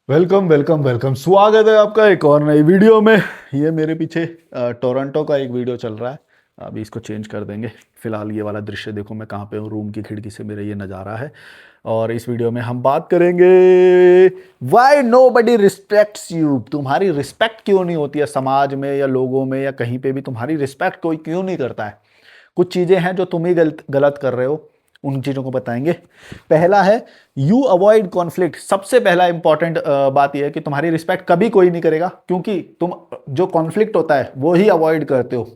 Welcome welcome welcome, स्वागत है आपका एक और नई वीडियो में। ये मेरे पीछे टोरंटो का एक वीडियो चल रहा है। अभी इसको चेंज कर देंगे। फिलहाल ये वाला दृश्य देखो, मैं कहाँ पे हूँ। रूम की खिड़की से मेरा ये नज़ारा है। और इस वीडियो में हम बात करेंगे why nobody respects you. तुम्हारी रिस्पेक्ट क्यों नहीं होती है समाज में या लोगों में या कहीं पे भी। तुम्हारी रिस्पेक्ट कोई क्यों नहीं करता है। कुछ चीज़ें हैं जो तुम ही गलत गलत कर रहे हो, उन चीज़ों को बताएंगे। पहला है यू अवॉइड कॉन्फ्लिक्ट। सबसे पहला इंपॉर्टेंट बात यह है कि तुम्हारी रिस्पेक्ट कभी कोई नहीं करेगा, क्योंकि तुम जो कॉन्फ्लिक्ट होता है वो ही अवॉइड करते हो।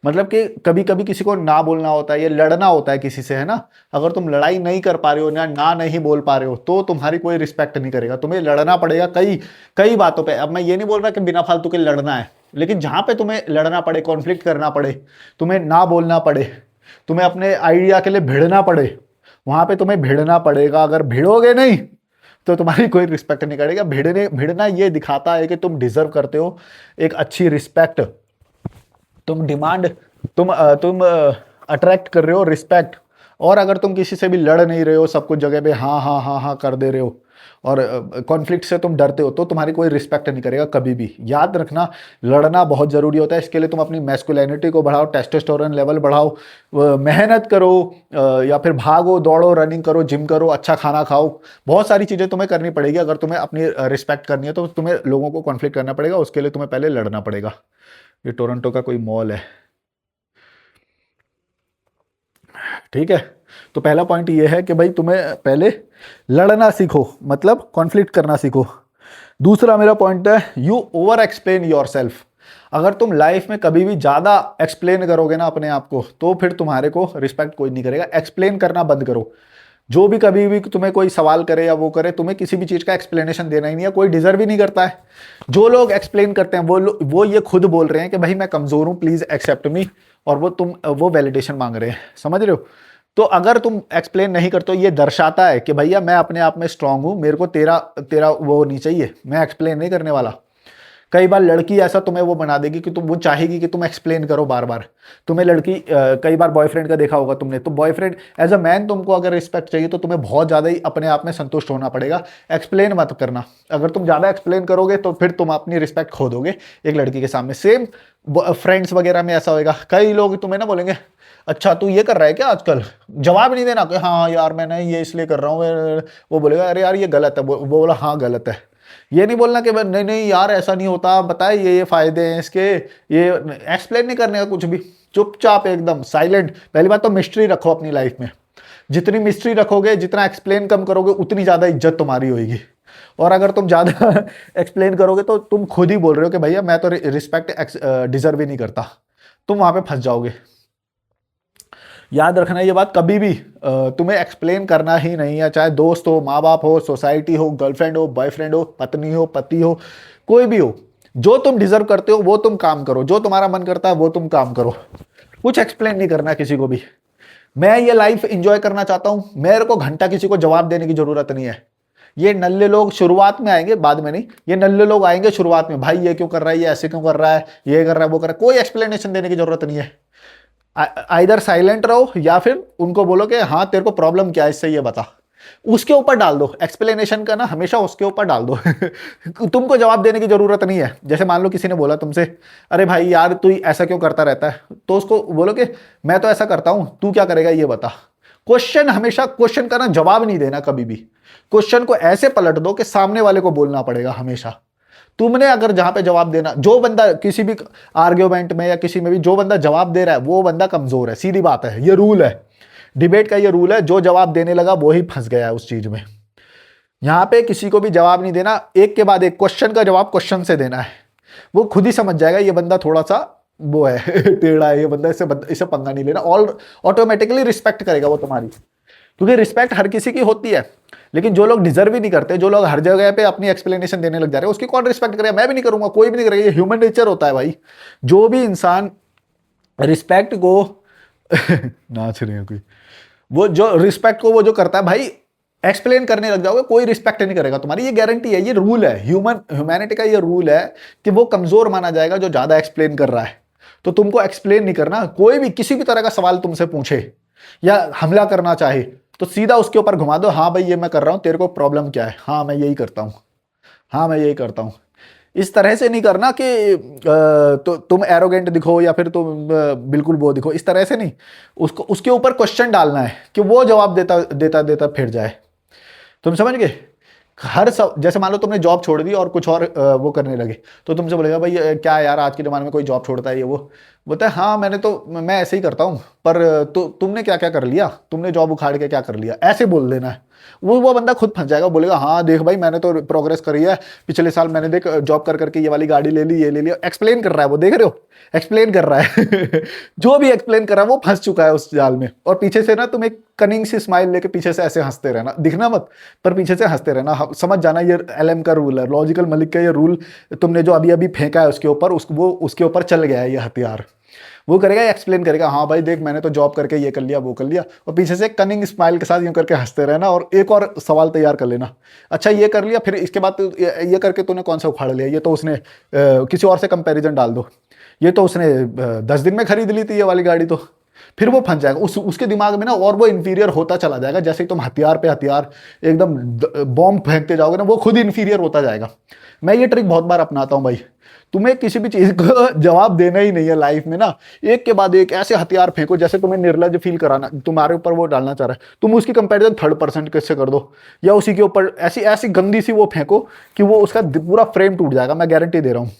मतलब कि कभी कभी किसी को ना बोलना होता है या लड़ना होता है किसी से, है ना। अगर तुम लड़ाई नहीं कर पा रहे हो ना नहीं बोल पा रहे हो तो तुम्हारी कोई रिस्पेक्ट नहीं करेगा। तुम्हें लड़ना पड़ेगा कई कई बातों पे। अब मैं ये नहीं बोल रहा कि बिना फालतू के लड़ना है, लेकिन जहां पे तुम्हें लड़ना पड़े, कॉन्फ्लिक्ट करना पड़े, तुम्हें ना बोलना पड़े, तुम्हें अपने आइडिया के लिए भिड़ना पड़े, वहां पे तुम्हें भिड़ना पड़ेगा। अगर भिड़ोगे नहीं तो तुम्हारी कोई रिस्पेक्ट नहीं करेगा। भिड़ना ये दिखाता है कि तुम डिजर्व करते हो एक अच्छी रिस्पेक्ट। तुम डिमांड तुम अट्रैक्ट कर रहे हो रिस्पेक्ट। और अगर तुम किसी से भी लड़ नहीं रहे हो, सब कुछ जगह पे हाँ हाँ हाँ हाँ कर दे रहे हो और कॉन्फ्लिक्ट से तुम डरते हो, तो तुम्हारी कोई रिस्पेक्ट नहीं करेगा कभी भी। याद रखना, लड़ना बहुत जरूरी होता है। इसके लिए तुम अपनी मैस्कुलिनिटी को बढ़ाओ, टेस्टोस्टेरोन लेवल बढ़ाओ, मेहनत करो, या फिर भागो दौड़ो, रनिंग करो, जिम करो, अच्छा खाना खाओ। बहुत सारी चीजें तुम्हें करनी पड़ेगी। अगर तुम्हें अपनी रिस्पेक्ट करनी है तो तुम्हें लोगों को कॉन्फ्लिक्ट करना पड़ेगा। उसके लिए तुम्हें पहले लड़ना पड़ेगा। ये टोरंटो का कोई मॉल है, ठीक है। तो पहला पॉइंट ये है कि भाई तुम्हें पहले लड़ना सीखो, मतलब कॉन्फ्लिक्ट करना सीखो। दूसरा मेरा पॉइंट है you over explain your self. अगर तुम लाइफ में कभी भी ज्यादा एक्सप्लेन करोगे ना अपने आप को, तो फिर तुम्हारे को रिस्पेक्ट कोई नहीं करेगा। एक्सप्लेन करना बंद करो। जो भी कभी भी तुम्हें कोई सवाल करे या वो करे, तुम्हें किसी भी चीज का एक्सप्लेनेशन देना ही नहीं है। कोई डिजर्व ही नहीं करता है। जो लोग एक्सप्लेन करते हैं वो ये खुद बोल रहे हैं कि भाई मैं कमजोर हूं, प्लीज एक्सेप्ट मी। और वो वैलिडेशन मांग रहे हैं, समझ रहे हो। तो अगर तुम एक्सप्लेन नहीं करते हो, ये दर्शाता है कि भैया मैं अपने आप में स्ट्रांग हूं, मेरे को तेरा तेरा वो नहीं चाहिए, मैं एक्सप्लेन नहीं करने वाला। कई बार लड़की ऐसा तुम्हें वो बना देगी कि तुम वो चाहेगी कि तुम एक्सप्लेन करो बार बार। तुम्हें लड़की कई बार बॉयफ्रेंड का देखा होगा तुमने, तो बॉयफ्रेंड एज अ मैन तुमको अगर रिस्पेक्ट चाहिए तो तुम्हें बहुत ज्यादा ही अपने आप में संतुष्ट होना पड़ेगा। एक्सप्लेन मत करना। अगर तुम ज्यादा एक्सप्लेन करोगे तो फिर तुम अपनी रिस्पेक्ट खो दोगे एक लड़की के सामने। सेम फ्रेंड्स वगैरह में ऐसा होगा। कई लोग तुम्हें ना बोलेंगे, अच्छा तू ये कर रहा है क्या आजकल। जवाब नहीं देना कि हाँ यार मैं नहीं ये इसलिए कर रहा हूँ। वो बोलेगा अरे यार ये गलत है, वो बोला हाँ गलत है। ये नहीं बोलना कि नहीं नहीं यार ऐसा नहीं होता, बताए ये फायदे हैं इसके। ये एक्सप्लेन नहीं करने का कुछ भी। चुपचाप एकदम साइलेंट। पहली बात तो मिस्ट्री रखो अपनी लाइफ में। जितनी मिस्ट्री रखोगे, जितना एक्सप्लेन कम करोगे, उतनी ज्यादा इज्जत तुम्हारी होगी। और अगर तुम ज्यादा एक्सप्लेन करोगे तो तुम खुद ही बोल रहे हो कि भैया मैं तो रिस्पेक्ट डिजर्व ही नहीं करता। तुम वहां पे फंस जाओगे। याद रखना ये बात, कभी भी तुम्हें एक्सप्लेन करना ही नहीं है। चाहे दोस्त हो, माँ बाप हो, सोसाइटी हो, गर्लफ्रेंड हो, बॉयफ्रेंड हो, पत्नी हो, पति हो, कोई भी हो। जो तुम डिजर्व करते हो वो तुम काम करो, जो तुम्हारा मन करता है वो तुम काम करो। कुछ एक्सप्लेन नहीं करना किसी को भी। मैं ये लाइफ एंजॉय करना चाहता हूं, मेरे को घंटा किसी को जवाब देने की जरूरत नहीं है। ये नल्ले लोग शुरुआत में आएंगे, बाद में नहीं। ये नल्ले लोग आएंगे शुरुआत में, भाई ये क्यों कर रहा है, ये ऐसे क्यों कर रहा है, ये कर रहा है, वो कर रहा है। कोई एक्सप्लेनेशन देने की जरूरत नहीं है। आइदर साइलेंट रहो या फिर उनको बोलो कि हाँ तेरे को प्रॉब्लम क्या है इससे ये बता। उसके ऊपर डाल दो एक्सप्लेनेशन का ना, हमेशा उसके ऊपर डाल दो। तुमको जवाब देने की जरूरत नहीं है। जैसे मान लो किसी ने बोला तुमसे, अरे भाई यार तू ऐसा क्यों करता रहता है, तो उसको बोलो कि मैं तो ऐसा करता हूं, तू क्या करेगा ये बता। क्वेश्चन, हमेशा क्वेश्चन का ना जवाब नहीं देना कभी भी। क्वेश्चन को ऐसे पलट दो कि सामने वाले को बोलना पड़ेगा हमेशा। तुमने अगर जहां पे जवाब देना, जो बंदा किसी भी आर्ग्यूमेंट में या किसी में भी जो बंदा जवाब दे रहा है वो बंदा कमजोर है, सीधी बात है। ये रूल है, डिबेट का ये रूल है। जो जवाब देने लगा वो ही फंस गया है उस चीज में। यहां पे किसी को भी जवाब नहीं देना, एक के बाद एक क्वेश्चन का जवाब क्वेश्चन से देना है। वो खुद ही समझ जाएगा ये बंदा थोड़ा सा वो है टेढ़ा है, ये बंदा इसे पंगा नहीं लेना। ऑल ऑटोमेटिकली रिस्पेक्ट करेगा वो तुम्हारी। क्योंकि रिस्पेक्ट हर किसी की होती है, लेकिन जो लोग डिजर्व ही नहीं करते, जो लोग हर जगह पे अपनी एक्सप्लेनेशन देने लग जा रहे हैं, उसकी कौन रिस्पेक्ट करेगा। मैं भी नहीं करूंगा, कोई भी नहीं करेगा। ये ह्यूमन नेचर होता है भाई। जो भी इंसान रिस्पेक्ट को नाच रहे हैं कोई, वो जो रिस्पेक्ट को वो जो करता है भाई, एक्सप्लेन करने लग जाओगे कोई रिस्पेक्ट नहीं करेगा तुम्हारी। ये गारंटी है, ये रूल है, ह्यूमैनिटी का ये रूल है कि वो कमजोर माना जाएगा जो ज्यादा एक्सप्लेन कर रहा है। तो तुमको एक्सप्लेन नहीं करना। कोई भी किसी भी तरह का सवाल तुमसे पूछे या हमला करना चाहे तो सीधा उसके ऊपर घुमा दो, हाँ भाई ये मैं कर रहा हूं, तेरे को प्रॉब्लम क्या है, हाँ मैं यही करता हूं। हाँ मैं यही करता हूँ। इस तरह से नहीं करना कि तो तुम एरोगेंट दिखो या फिर तुम बिल्कुल वो दिखो, इस तरह से नहीं। उसको उसके ऊपर क्वेश्चन डालना है कि वो जवाब देता देता देता फिर जाए। तुम समझ गए? हर सब, जैसे मान लो तुमने जॉब छोड़ दी और कुछ और वो करने लगे, तो तुमसे बोलेगा भाई क्या यार आज के ज़माने में कोई जॉब छोड़ता है ये वो। बोलता है हाँ मैं ऐसे ही करता हूँ, पर तो तुमने क्या क्या कर लिया, तुमने जॉब उखाड़ के क्या कर लिया, ऐसे बोल देना है। वो बंदा खुद फंस जाएगा, बोलेगा हाँ देख भाई मैंने तो प्रोग्रेस करी है, पिछले साल मैंने देख जॉब कर करके ये वाली गाड़ी ले ली, ये ले लिया। एक्सप्लेन कर रहा है वो, देख रहे हो, एक्सप्लेन कर रहा है जो भी एक्सप्लेन कर रहा है वो फंस चुका है उस जाल में। और पीछे से ना तुम एक कनिंग सी स्माइल लेके पीछे से ऐसे हंसते रहना, दिखना मत, पर पीछे से हंसते रहना। समझ जाना ये एलएम का रूल है, लॉजिकल मलिक का ये रूल। तुमने जो अभी अभी फेंका है उसके ऊपर, वो उसके ऊपर चल गया है ये हथियार। वो करेगा, एक्सप्लेन करेगा, हाँ भाई देख मैंने तो जॉब करके ये कर लिया वो कर लिया, और पीछे से कनिंग स्माइल के साथ यूं करके हंसते रहना। और एक और सवाल तैयार कर लेना, अच्छा ये कर लिया, फिर इसके बाद ये करके तूने कौन सा उखाड़ लिया, ये तो उसने किसी और से कंपैरिजन डाल दो, ये तो उसने 10 दिन में खरीद ली थी ये वाली गाड़ी। तो फिर वो फंस जाएगा उसके दिमाग में ना, और वो इन्फीरियर होता चला जाएगा। जैसे ही तुम हथियार पे हथियार एकदम बॉम्ब फेंकते जाओगे ना, वो खुद इन्फीरियर होता जाएगा। मैं ये ट्रिक बहुत बार अपनाता हूँ भाई। तुम्हें किसी भी चीज को जवाब देना ही नहीं है लाइफ में ना, एक के बाद एक ऐसे हथियार फेंको जैसे तुम्हें निर्लज फील कराना, तुम्हारे ऊपर वो डालना चाह रहा है, तुम उसकी कंपैरिजन 3rd पर्सन किससे कर दो, या उसी के ऊपर ऐसी ऐसी गंदी सी वो फेंको कि वो उसका पूरा फ्रेम टूट जाएगा, मैं गारंटी दे रहा हूँ।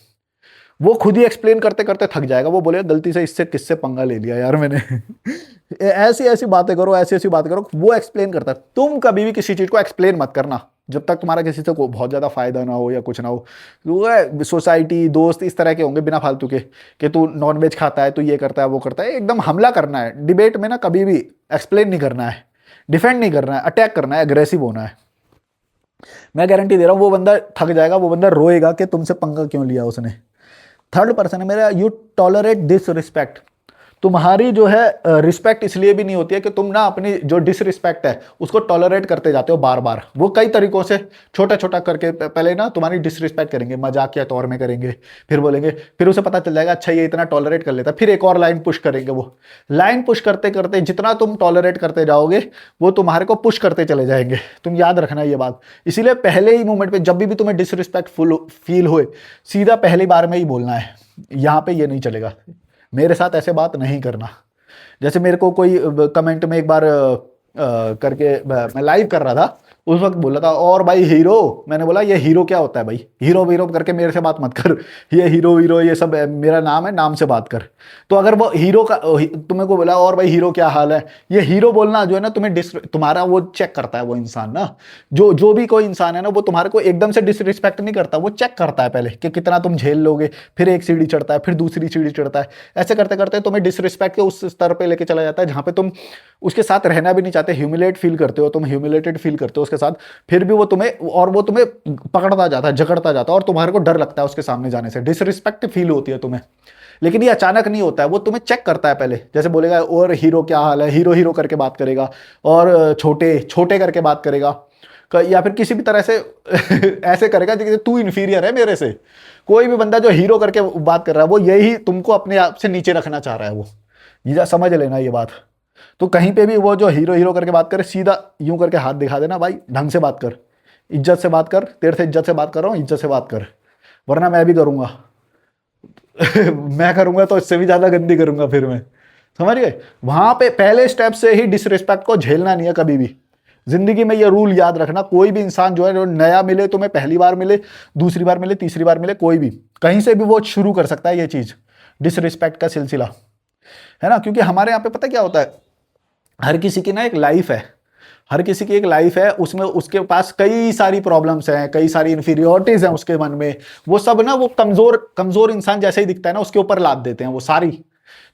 वो खुद ही एक्सप्लेन करते करते थक जाएगा, वो बोलेगा गलती से इससे किससे पंगा ले लिया यार मैंने ऐसी ऐसी बातें करो, ऐसी ऐसी बातें करो, वो एक्सप्लेन करता है। तुम कभी भी किसी चीज को एक्सप्लेन मत करना जब तक तुम्हारा किसी से बहुत ज्यादा फायदा ना हो या कुछ ना हो। वो सोसाइटी दोस्त इस तरह के होंगे बिना फालतू के, कि तू नॉनवेज खाता है, तू ये करता है वो करता है, एकदम हमला करना है डिबेट में ना, कभी भी एक्सप्लेन नहीं करना है, डिफेंड नहीं करना है, अटैक करना है, अग्रेसिव होना है। मैं गारंटी दे रहा हूँ वो बंदा थक जाएगा, वो बंदा रोएगा कि तुमसे पंगा क्यों लिया उसने। 3rd पर्सन है मेरा, यू टॉलरेट दिस रिस्पेक्ट। तुम्हारी जो है रिस्पेक्ट इसलिए भी नहीं होती है कि तुम ना अपनी जो डिसरिस्पेक्ट है उसको टॉलरेट करते जाते हो बार बार। वो कई तरीकों से छोटा छोटा करके पहले ना तुम्हारी डिसरिस्पेक्ट करेंगे, मजाकिया तौर में करेंगे, फिर बोलेंगे, फिर उसे पता चल जाएगा अच्छा ये इतना टॉलरेट कर लेता है, फिर एक और लाइन पुश करेंगे। वो लाइन पुश करते करते जितना तुम टॉलरेट करते जाओगे वो तुम्हारे को पुश करते चले जाएंगे। तुम याद रखना ये बात। इसीलिए पहले ही मोमेंट पे जब भी तुम्हें डिसरिस्पेक्टफुल फील होए, सीधा पहली बार में ही बोलना है। यहाँ पे ये नहीं चलेगा, मेरे साथ ऐसे बात नहीं करना। जैसे मेरे को कोई कमेंट में एक बार करके मैं लाइव कर रहा था, उस वक्त बोला था और भाई हीरो, मैंने बोला ये हीरो क्या होता है भाई, हीरो वीरो करके मेरे से बात मत कर, ये हीरो वीरो ये सब मेरा नाम है, नाम से बात कर। तो अगर वो हीरो का तुम्हें को बोला और भाई हीरो क्या हाल है, ये हीरो बोलना जो है ना तुम्हें तुम्हारा वो चेक करता है वो इंसान ना, जो जो भी कोई इंसान है ना वो तुम्हारे को एकदम से डिसरिस्पेक्ट नहीं करता, वो चेक करता है पहले कि कितना तुम झेल लोगे, फिर एक सीढ़ी चढ़ता है, फिर दूसरी सीढ़ी चढ़ता है, ऐसे करते करते तुम्हें डिसरिस्पेक्ट के उस स्तर पे लेके चला जाता है जहां पे तुम उसके साथ रहना भी नहीं चाहते, ह्यूमिलेट फील करते हो, तुम ह्यूमिलेटेड फील करते हो उसके साथ। फिर भी वो तुम्हें पकड़ता जाता है, जकड़ता जाता है, और तुम्हारे को डर लगता है उसके सामने जाने से, डिसरिस्पेक्ट फील होती है तुम्हें। लेकिन ये अचानक नहीं होता है, वो तुम्हें चेक करता है पहले, जैसे बोलेगा और हीरो क्या हाल है, हीरो हीरो करके बात करेगा, और छोटे छोटे करके बात करेगा, या फिर किसी भी तरह से ऐसे करेगा जैसे तू इन्फीरियर है मेरे से। कोई भी बंदा जो हीरो करके बात कर रहा है वो यही तुमको अपने आप से नीचे रखना चाह रहा है, वो ये समझ लेना ये बात। तो कहीं पे भी वो जो हीरो हीरो करके बात करे, सीधा यूं करके हाथ दिखा देना, भाई ढंग से बात कर, इज्जत से बात कर, तेरे से इज्जत से बात कर रहा हूँ, इज्जत से बात कर, वरना मैं भी करूंगा मैं करूंगा तो इससे भी ज्यादा गंदी करूंगा फिर मैं। समझ गए? वहां पे पहले स्टेप से ही डिसरिस्पेक्ट को झेलना नहीं है कभी भी। जिंदगी में ये रूल याद रखना, कोई भी इंसान जो है जो नया मिले, तुम्हें पहली बार मिले, दूसरी बार मिले, तीसरी बार मिले, कोई भी कहीं से भी वो शुरू कर सकता है ये चीज, डिसरिस्पेक्ट का सिलसिला, है ना। क्योंकि हमारे यहाँ पे पता क्या होता है, हर किसी की ना एक लाइफ है, हर किसी की एक लाइफ है, उसमें उसके पास कई सारी प्रॉब्लम्स हैं, कई सारी इन्फीरियोरिटीज हैं उसके मन में, वो सब ना वो कमजोर कमजोर इंसान जैसे ही दिखता है ना उसके ऊपर लाद देते हैं वो सारी।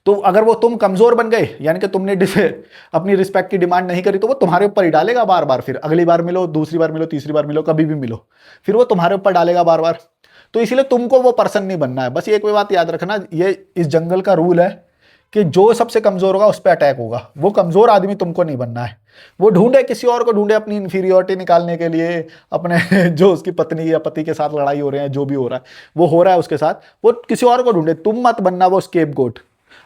तो अगर वो तुम कमजोर बन गए, यानी कि तुमने अपनी रिस्पेक्ट की डिमांड नहीं करी, तो वो तुम्हारे ऊपर ही डालेगा बार बार, फिर अगली बार मिलो, दूसरी बार मिलो, तीसरी बार मिलो, कभी भी मिलो, फिर वो तुम्हारे ऊपर डालेगा बार बार। तो इसलिए तुमको वो पर्सन नहीं बनना है। बस ये कोई बात याद रखना, ये इस जंगल का रूल है कि जो सबसे कमजोर होगा उस पर अटैक होगा। वो कमजोर आदमी तुमको नहीं बनना है। वो ढूंढे किसी और को, ढूंढे अपनी इन्फीरियोरिटी निकालने के लिए, अपने जो उसकी पत्नी या पति के साथ लड़ाई हो रहे हैं, जो भी हो रहा है वो हो रहा है उसके साथ, वो किसी और को ढूंढे, तुम मत बनना वो स्केपगोट।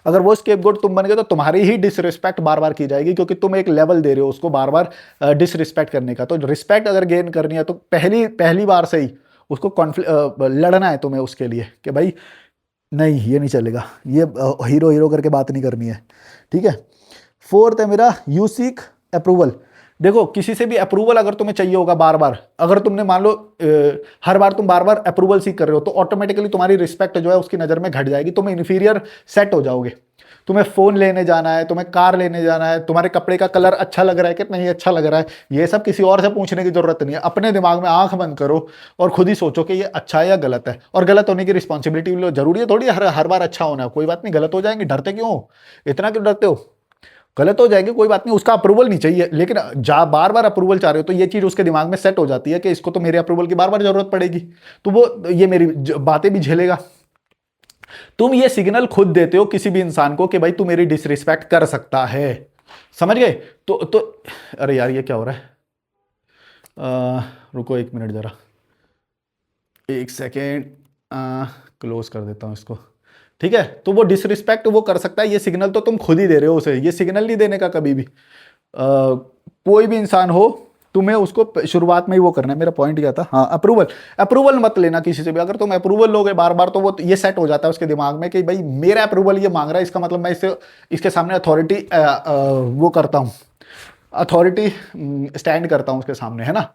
अगर वो स्केपगोट तुम बन गए तो तुम्हारी ही डिसरिस्पेक्ट बार बार की जाएगी, क्योंकि तुम एक लेवल दे रहे हो उसको बार बार डिसरिस्पेक्ट करने का। तो रिस्पेक्ट अगर गेन करनी है तो पहली पहली बार से ही उसको लड़ना है तुम्हें उसके लिए कि भाई नहीं ये नहीं चलेगा, ये हीरो हीरो करके बात नहीं करनी है, ठीक है। फोर्थ है मेरा यू सीक अप्रूवल। देखो किसी से भी अप्रूवल अगर तुम्हें चाहिए होगा बार बार, अगर तुमने मान लो हर बार तुम बार बार अप्रूवल सीख कर रहे हो तो ऑटोमेटिकली तुम्हारी रिस्पेक्ट जो है उसकी नज़र में घट जाएगी, तुम इन्फीरियर सेट हो जाओगे। तुम्हें फोन लेने जाना है, तुम्हें कार लेने जाना है, तुम्हारे कपड़े का कलर अच्छा लग रहा है कि नहीं अच्छा लग रहा है, ये सब किसी और से पूछने की जरूरत नहीं है। अपने दिमाग में आंख बंद करो और खुद ही सोचो कि ये अच्छा है या गलत है, और गलत होने की रिस्पॉन्सिबिलिटी लो। जरूरी है थोड़ी हर बार अच्छा होना है, कोई बात नहीं, गलत हो जाएंगे, डरते क्यों हो, इतना क्यों डरते हो, गलत हो जाएंगे कोई बात नहीं, उसका अप्रूवल नहीं चाहिए। लेकिन जा बार बार अप्रूवल चाह रहे हो तो ये चीज उसके दिमाग में सेट हो जाती है कि इसको तो मेरे अप्रूवल की बार बार जरूरत पड़ेगी, तो वो ये मेरी बातें भी झेलेगा। तुम ये सिग्नल खुद देते हो किसी भी इंसान को कि भाई तू मेरी डिसरिस्पेक्ट कर सकता है, समझ गए। तो अरे यार ये क्या हो रहा है, रुको एक मिनट जरा, एक सेकेंड, क्लोज कर देता हूं इसको, ठीक है। तो वो डिसरिस्पेक्ट वो कर सकता है, ये सिग्नल तो तुम खुद ही दे रहे हो उसे, ये सिग्नल नहीं देने का कभी भी। कोई भी इंसान हो तुम्हें उसको शुरुआत में ही वो करना है। मेरा पॉइंट क्या था, हाँ अप्रूवल, अप्रूवल मत लेना किसी से भी। अगर तुम अप्रूवल लोगे बार बार तो वो ये सेट हो जाता है उसके दिमाग में कि भाई मेरा अप्रूवल ये मांग रहा है, इसका मतलब मैं इसके सामने अथॉरिटी वो करता हूँ, अथॉरिटी स्टैंड करता हूँ उसके सामने, है ना।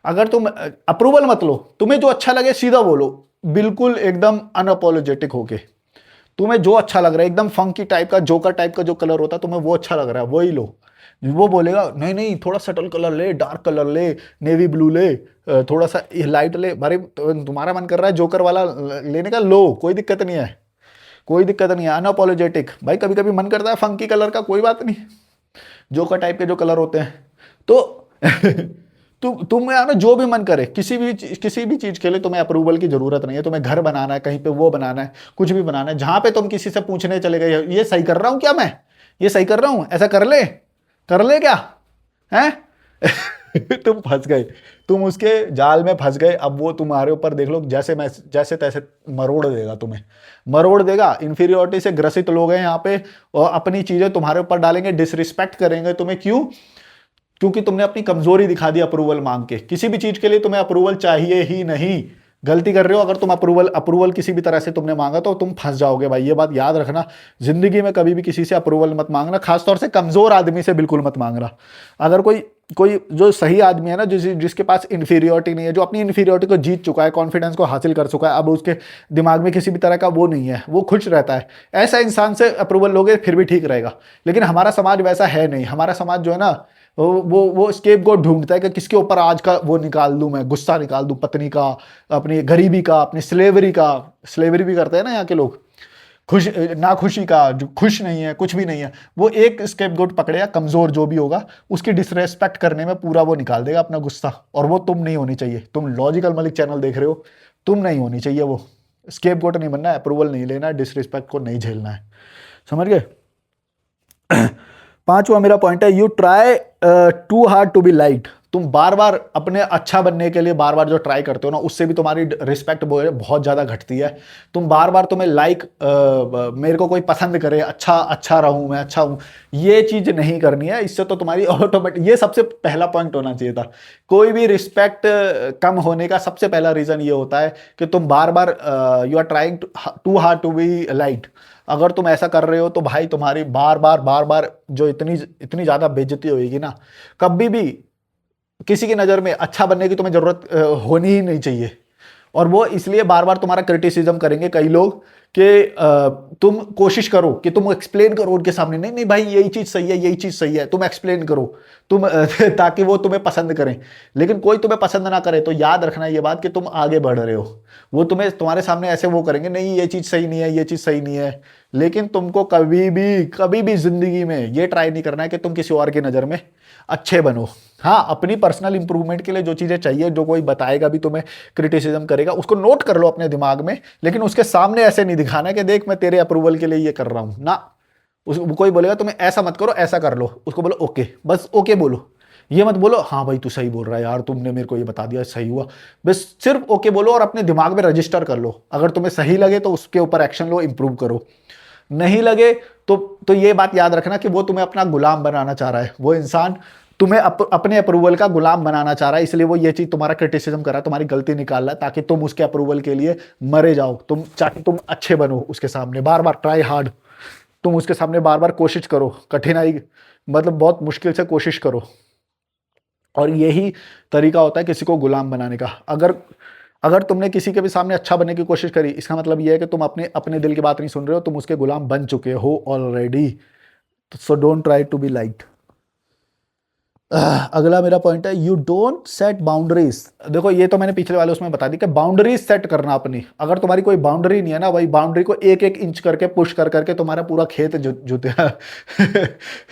अगर तुम अप्रूवल मत लो, तुम्हें जो अच्छा लगे सीधा बोलो, बिल्कुल एकदम अनअपोलोजेटिक होके। तुम्हें जो अच्छा लग रहा है, एकदम फंकी टाइप का, जोकर टाइप का जो कलर होता है, तुम्हें वो अच्छा लग रहा है वही लो। वो बोलेगा नहीं नहीं थोड़ा सटल कलर ले, डार्क कलर ले, नेवी ब्लू ले, थोड़ा सा लाइट ले, भाई तुम्हारा मन कर रहा है जोकर वाला लेने का, लो, कोई दिक्कत नहीं है, कोई दिक्कत नहीं है, अनअपोलोजेटिक। भाई कभी कभी मन करता है फंकी कलर का, कोई बात नहीं, जोकर टाइप के जो कलर होते हैं तो तुम यार जो भी मन करे, किसी भी चीज के लिए तुम्हें अप्रूवल की जरूरत नहीं है। तुम्हें घर बनाना है, कहीं पे वो बनाना है, कुछ भी बनाना है, जहां पे तुम किसी से पूछने चले गए ये सही कर रहा हूं क्या, मैं ये सही कर रहा हूं, ऐसा कर ले क्या है तुम फंस गए, तुम उसके जाल में फंस गए। अब वो तुम्हारे ऊपर देख लो जैसे तैसे मरोड़ देगा, तुम्हें मरोड़ देगा। इंफीरियोरिटी से ग्रसित लोग हैं यहाँ पे और अपनी चीजें तुम्हारे ऊपर डालेंगे, डिसरिस्पेक्ट करेंगे तुम्हें। क्यों? क्योंकि तुमने अपनी कमजोरी दिखा दी अप्रूवल मांग के। किसी भी चीज के लिए तुम्हें अप्रूवल चाहिए ही नहीं, गलती कर रहे हो अगर तुम अप्रूवल किसी भी तरह से तुमने मांगा तो तुम फंस जाओगे भाई, ये बात याद रखना। जिंदगी में कभी भी किसी से अप्रूवल मत मांगना, खासतौर से कमजोर आदमी से बिल्कुल मत मांगना। अगर कोई जो सही आदमी है ना, जिसके पास इन्फीरियोरिटी नहीं है, जो अपनी इन्फीरियोरिटी को जीत चुका है, कॉन्फिडेंस को हासिल कर चुका है, अब उसके दिमाग में किसी भी तरह का वो नहीं है, वो खुश रहता है, ऐसा इंसान से अप्रूवल लोगे फिर भी ठीक रहेगा। लेकिन हमारा समाज वैसा है नहीं। हमारा समाज जो है ना वो स्केपगोट ढूंढता है कि किसके ऊपर आज का वो निकाल दूं, मैं गुस्सा निकाल दूं, पत्नी का, अपनी गरीबी का, अपनी स्लेवरी भी करते हैं ना यहाँ के लोग, ना खुशी का, जो खुश नहीं है, कुछ भी नहीं है, वो एक स्केपगोट पकड़ेगा, कमजोर जो भी होगा उसकी डिसरेस्पेक्ट करने में पूरा वो निकाल देगा अपना गुस्सा। और वो तुम नहीं होनी चाहिए। तुम लॉजिकल मलिक चैनल देख रहे हो, तुम नहीं होनी चाहिए वो। स्केपगोट नहीं बनना है, अप्रूवल नहीं लेना है, डिसरिस्पेक्ट को नहीं झेलना है, समझ गए। पांचवा मेरा पॉइंट है, you try too hard to be liked. तुम बार बार अपने अच्छा बनने के लिए बार बार जो ट्राई करते हो ना, उससे भी तुम्हारी रिस्पेक्ट बहुत ज्यादा घटती है। तुम बार बार तुम्हें मेरे को कोई पसंद करे, अच्छा रहूं मैं, अच्छा हूं, ये चीज नहीं करनी है। इससे तो तुम्हारी ऑटोमेटिक, ये सबसे पहला पॉइंट होना चाहिए था। कोई भी रिस्पेक्ट कम होने का सबसे पहला रीजन ये होता है कि तुम बार बार you are trying too hard to be light. अगर तुम ऐसा कर रहे हो तो भाई तुम्हारी बार बार जो इतनी ज्यादा बेइज्जती होगी ना, कभी भी किसी की नज़र में अच्छा बनने की तुम्हें जरूरत होनी ही नहीं चाहिए। और वो इसलिए बार बार तुम्हारा क्रिटिसिज्म करेंगे कई लोग कि तुम कोशिश करो कि तुम एक्सप्लेन करो उनके सामने, नहीं नहीं भाई यही चीज़ सही है, यही चीज़ सही है, तुम एक्सप्लेन करो, तुम ताकि वो तुम्हें पसंद करें। लेकिन कोई तुम्हें पसंद ना करे तो याद रखना ये बात कि तुम आगे बढ़ रहे हो। वो तुम्हारे सामने ऐसे वो करेंगे, नहीं ये चीज़ सही नहीं है, ये चीज़ सही नहीं है। लेकिन तुमको कभी भी जिंदगी में ये ट्राई नहीं करना है कि तुम किसी और की नज़र में अच्छे बनो। हाँ, अपनी पर्सनल इंप्रूवमेंट के लिए जो चीज़ें चाहिए, जो कोई बताएगा भी, तुम्हें क्रिटिसिज्म करेगा, उसको नोट कर लो अपने दिमाग में। लेकिन उसके सामने ऐसे नहीं दिखाना कि देख मैं तेरे अप्रूवल के लिए ये कर रहा हूँ ना। कोई बोलेगा तुम्हें ऐसा मत करो, ऐसा कर लो, उसको बोलो ओके, बस ओके बोलो। ये मत बोलो हाँ भाई तू सही बोल रहा है यार, तुमने मेरे को ये बता दिया सही हुआ, बस सिर्फ ओके बोलो और अपने दिमाग में रजिस्टर कर लो। अगर तुम्हें सही लगे तो उसके ऊपर एक्शन लो, इंप्रूव करो। नहीं लगे तो ये बात याद रखना कि वो तुम्हें अपना गुलाम बनाना चाह रहा है। वो इंसान तुम्हें अपने अप्रूवल का गुलाम बनाना चाह रहा है, इसलिए वो ये चीज तुम्हारा क्रिटिसिज्म कर रहा है, तुम्हारी गलती निकाल रहा है ताकि तुम उसके अप्रूवल के लिए मरे जाओ, तुम चाहे तुम अच्छे बनो उसके सामने, बार बार ट्राई हार्ड, तुम उसके सामने बार बार कोशिश करो, कठिनाई मतलब बहुत मुश्किल से कोशिश करो। और यही तरीका होता है किसी को गुलाम बनाने का। अगर अगर तुमने किसी के भी सामने अच्छा बनने की कोशिश करी, इसका मतलब यह है कि तुम अपने अपने दिल की बात नहीं सुन रहे हो, तुम उसके गुलाम बन चुके हो already. So don't try to be liked. अगला मेरा पॉइंट है, यू डोंट सेट बाउंड्रीज। देखो ये तो मैंने पिछले वाले उसमें बता दी कि बाउंड्रीज सेट करना अपनी। अगर तुम्हारी कोई बाउंड्री नहीं है ना भाई, बाउंड्री को एक एक इंच करके पुश कर करके तुम्हारा पूरा खेत जुते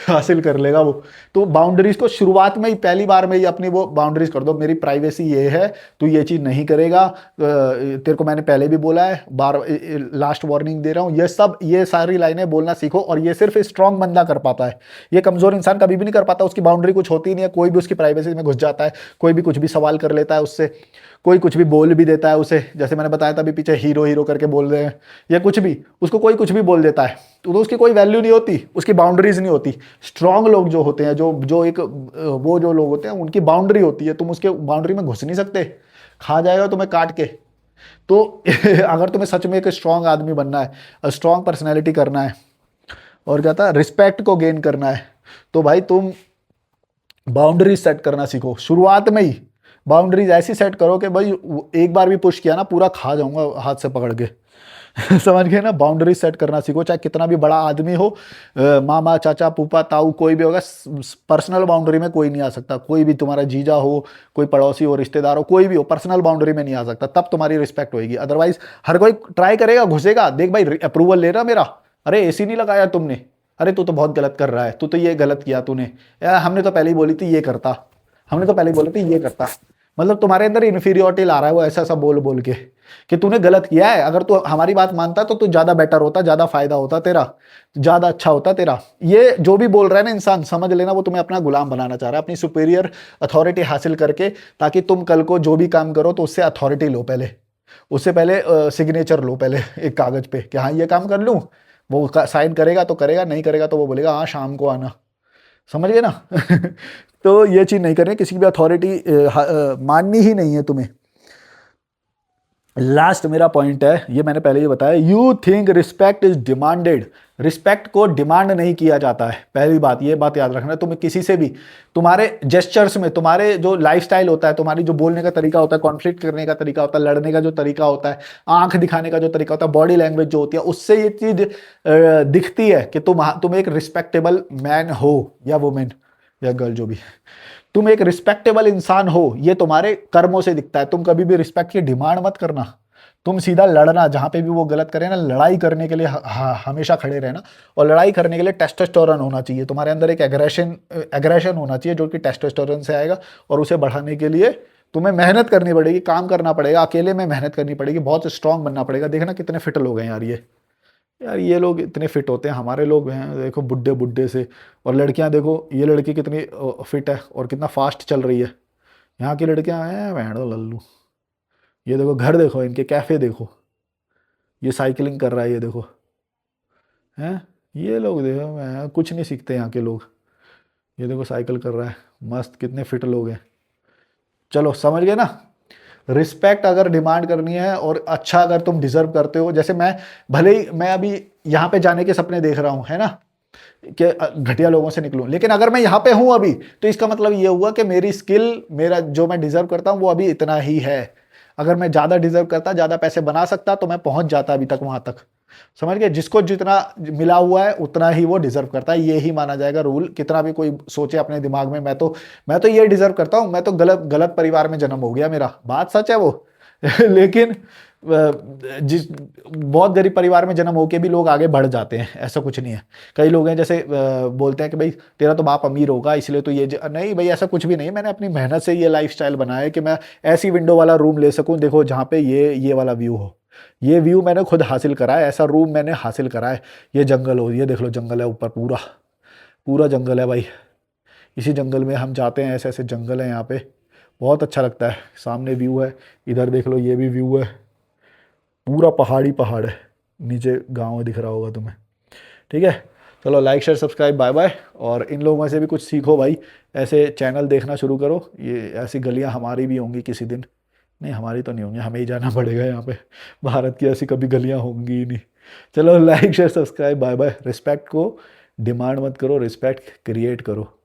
हासिल कर लेगा वो। तो बाउंड्रीज को शुरुआत में ही, पहली बार में ही अपनी वो बाउंड्रीज कर दो। मेरी प्राइवेसी ये है, तू ये चीज नहीं करेगा, तेरे को मैंने पहले भी बोला है, बार लास्ट वार्निंग दे रहा हूँ। ये सारी लाइनें बोलना सीखो। और ये सिर्फ स्ट्रांग बंदा कर पाता है, ये कमजोर इंसान कभी भी नहीं कर पाता। उसकी बाउंड्री कुछ होती नहीं है, कोई भी उसकी प्राइवेसी में घुस जाता है, कोई भी कुछ भी सवाल कर लेता है उससे, कोई कुछ भी बोल भी देता है उसे। जैसे मैंने बताया था अभी पीछे, हीरो हीरो करके बोल रहे हैं या कुछ भी, उसको कोई कुछ भी बोल देता है, तो उसकी कोई वैल्यू नहीं होती, उसकी बाउंड्रीज नहीं होती। स्ट्रांग लोग जो होते हैं, जो एक वो जो लोग होते हैं, उनकी बाउंड्री होती है। तुम उसके बाउंड्री में घुस नहीं सकते, खा जाएगा तुम्हें काट के। तो अगर तुम्हें सच में एक स्ट्रांग आदमी बनना है, स्ट्रांग पर्सनैलिटी करना है, और क्या था, रिस्पेक्ट को गेन करना है, तो भाई तुम बाउंड्रीज सेट करना सीखो। शुरुआत में ही बाउंड्रीज ऐसी सेट करो कि भाई एक बार भी पुश किया ना, पूरा खा जाऊंगा हाथ से पकड़ के। समझ गए ना? बाउंड्रीज सेट करना सीखो, चाहे कितना भी बड़ा आदमी हो, मामा चाचा फूफा ताऊ कोई भी होगा, पर्सनल बाउंड्री में कोई नहीं आ सकता। कोई भी तुम्हारा जीजा हो, कोई पड़ोसी हो, रिश्तेदार हो, कोई भी हो, पर्सनल बाउंड्री में नहीं आ सकता, तब तुम्हारी रिस्पेक्ट होगी। अदरवाइज हर कोई ट्राई करेगा, घुसेगा, देख भाई अप्रूवल ले रहा मेरा, अरे एसी नहीं लगाया तुमने, अरे तू तो बहुत गलत कर रहा है, तू तो ये गलत किया तूने, यार हमने तो पहले ही बोली थी ये करता, हमने तो पहले ही बोली थी ये करता। मतलब तुम्हारे अंदर इन्फीरियोरिटी ला रहा है वो, ऐसा ऐसा बोल बोल के कि तूने गलत किया है। अगर तू हमारी बात मानता तो तू ज्यादा बेटर होता, ज्यादा फायदा होता तेरा, ज्यादा अच्छा होता तेरा। ये जो भी बोल रहा है ना इंसान, समझ लेना वो तुम्हें अपना गुलाम बनाना चाह रहा है, अपनी सुपीरियर अथॉरिटी हासिल करके, ताकि तुम कल को जो भी काम करो तो उससे अथॉरिटी लो। पहले उससे पहले सिग्नेचर लो पहले एक कागज पे कि हाँ ये काम कर लूँ। वो साइन करेगा तो करेगा, नहीं करेगा तो वो बोलेगा हाँ शाम को आना। समझ गए ना? तो ये चीज नहीं करनी, किसी की भी अथॉरिटी माननी ही नहीं है तुम्हें। लास्ट मेरा पॉइंट है, ये मैंने पहले ही बताया, you think respect is demanded. Respect को डिमांड नहीं किया जाता है। पहली बात, ये बात याद रखना। तुम किसी से भी, तुम्हारे जेस्चर्स में, तुम्हारे जो लाइफस्टाइल होता है, तुम्हारी जो बोलने का तरीका होता है, कॉन्फ्लिक्ट करने का तरीका होता है, लड़ने का जो तरीका होता है, आंख दिखाने का जो तरीका होता है, बॉडी लैंग्वेज जो होती है, उससे ये चीज दिखती है कि तुम एक रिस्पेक्टेबल मैन हो या वुमेन या गर्ल, जो भी, तुम एक रिस्पेक्टेबल इंसान हो, ये तुम्हारे कर्मों से दिखता है। तुम कभी भी रिस्पेक्ट की डिमांड मत करना, तुम सीधा लड़ना। जहां पे भी वो गलत करे ना, लड़ाई करने के लिए हमेशा खड़े रहना। और लड़ाई करने के लिए टेस्टोस्टेरोन होना चाहिए तुम्हारे अंदर, एक एग्रेशन होना चाहिए जो कि टेस्टोस्टेरोन से आएगा। और उसे बढ़ाने के लिए तुम्हें मेहनत करनी पड़ेगी, काम करना पड़ेगा, अकेले में मेहनत करनी पड़ेगी, बहुत स्ट्रांग बनना पड़ेगा। देखना कितने फिट लोग हैं यार ये लोग इतने फिट होते हैं। हमारे लोग हैं देखो बुड्ढे बुड्ढे से, और लड़कियां देखो, ये लड़की कितनी फिट है और कितना फास्ट चल रही है। यहाँ की लड़कियां हैं वैंडो लल्लू। ये देखो घर देखो, इनके कैफे देखो, ये साइकिलिंग कर रहा है, ये देखो हैं, ये लोग देखो कुछ नहीं सीखते यहाँ के लोग। ये देखो साइकिल कर रहा है मस्त, कितने फिट लोग हैं। चलो समझ गए ना? रिस्पेक्ट अगर डिमांड करनी है, और अच्छा अगर तुम डिजर्व करते हो, जैसे मैं, भले ही मैं अभी यहाँ पे जाने के सपने देख रहा हूँ, है ना, कि घटिया लोगों से निकलूं, लेकिन अगर मैं यहाँ पे हूं अभी, तो इसका मतलब ये हुआ कि मेरी स्किल, मेरा जो मैं डिजर्व करता हूँ वो अभी इतना ही है। अगर मैं ज्यादा डिजर्व करता, ज्यादा पैसे बना सकता, तो मैं पहुंच जाता अभी तक वहां तक। समझ गए? जिसको जितना मिला हुआ है उतना ही वो डिजर्व करता है, ये ही माना जाएगा रूल। कितना भी कोई सोचे अपने दिमाग में मैं तो ये डिजर्व करता हूं, मैं तो गलत गलत परिवार में जन्म हो गया मेरा, बात सच है वो। लेकिन जिस बहुत गरीब परिवार में जन्म होके भी लोग आगे बढ़ जाते हैं, ऐसा कुछ नहीं है। कई लोग हैं जैसे बोलते हैं कि भाई तेरा तो बाप अमीर होगा इसलिए तो ये नहीं भाई, ऐसा कुछ भी नहीं। मैंने अपनी मेहनत से ये लाइफस्टाइल बनाया है कि मैं ऐसी विंडो वाला रूम ले सकूं, देखो जहाँ पे ये वाला व्यू हो। ये व्यू मैंने खुद हासिल करा है, ऐसा रूम मैंने हासिल करा है। ये जंगल हो, ये देख लो जंगल है ऊपर, पूरा पूरा जंगल है भाई। इसी जंगल में हम जाते हैं, ऐसे ऐसे जंगल है यहाँ पे, बहुत अच्छा लगता है। सामने व्यू है, इधर देख लो ये भी व्यू है, पूरा पहाड़ी पहाड़ है, नीचे गाँव दिख रहा होगा तुम्हें। ठीक है, चलो like share subscribe, bye bye. और इन लोगों से भी कुछ सीखो भाई, ऐसे चैनल देखना शुरू करो। ये ऐसी गलियां हमारी भी होंगी किसी दिन। नहीं, हमारी तो नहीं होंगी, हमें ही जाना पड़ेगा यहाँ पे। भारत की ऐसी कभी गलियां होंगी ही नहीं। चलो like share subscribe, bye bye. Respect को डिमांड मत करो, रिस्पेक्ट क्रिएट करो।